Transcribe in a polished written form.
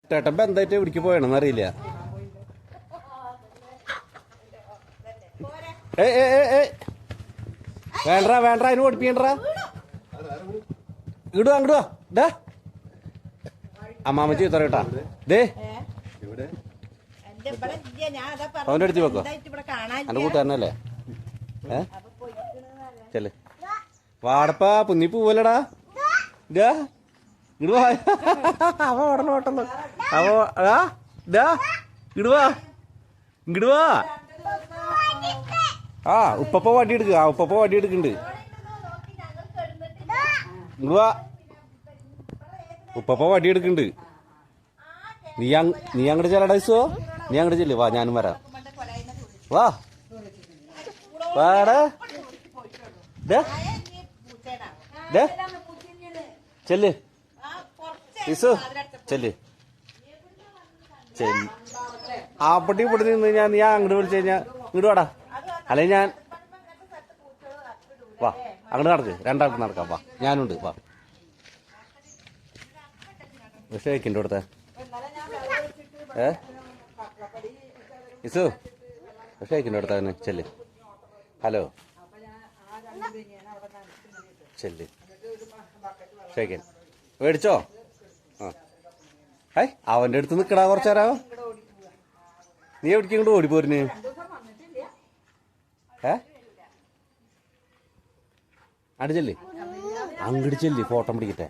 ചേട്ടൻ എന്തായിട്ട് ഇവിടേക്ക് പോയണെന്ന് അറിയില്ല. വേണ്ട വേണ്ട അതിന് ഓടിപ്പിക്കണ്ടാ. ഇടുവാ അങ്ങോട്ട് വാ. അമ്മാമ്മ ചീത്ത കേട്ടാ. ദേ അവൻ്റെ അടുത്ത് വെക്കോ. എന്റെ കൂട്ടുകാരനല്ലേ? ചെല് വാടപ്പാ പുന്നി പൂവല്ലടാ. ഇടുവാ അവ ഓടണം ഓട്ടം അവ ഇടുവാ ഇടുവാ. ആ ഉപ്പപ്പ വടി എടുക്കുക. ഉപ്പപ്പ വടി എടുക്കുന്നുണ്ട്. ഇടുവാ ഉപ്പപ്പ വടി എടുക്കുന്നുണ്ട്. നീ അങ്ങോട്ട് ചെല്ലടാ ഇസോ. നീ അങ്ങോട്ട് ചെല്ല്. വാ ഞാനും വരാം. വാ വാടാ ചെല്ല് ഇസു ചെല്ല് ചെല്ല്. ആ പൊട്ടി പൊട്ടി നിന്ന് ഞാൻ നീ അങ്ങോട്ട് വിളിച്ചു കഴിഞ്ഞാ ഇങ്ങോട്ട് വാടാ. അല്ലെങ്കിൽ ഞാൻ വാ അങ്ങോട്ട് നടക്ക്. രണ്ടാൾക്ക് നടക്കാം. വാ ഞാനുണ്ട്. വാ പക്ഷേ വയ്ക്കണ്ട കൊടുത്ത ഇസു പക്ഷേ വയ്ക്കണ്ട കൊടുത്ത അവന്. ചെല്ല്. ഹലോ ചെല്ല്. ഷേക്കൻ മേടിച്ചോ? ആ ഹൈ അവൻ്റെ അടുത്ത് നിൽക്കടാ കുറച്ചേരാ. നീ എവിടേക്ക് ഇങ്ങോട്ട് ഓടിപ്പോരിന്? അങ്ങോട്ട് ചെല്ല്. ഫോട്ടോ പിടിക്കട്ടെ.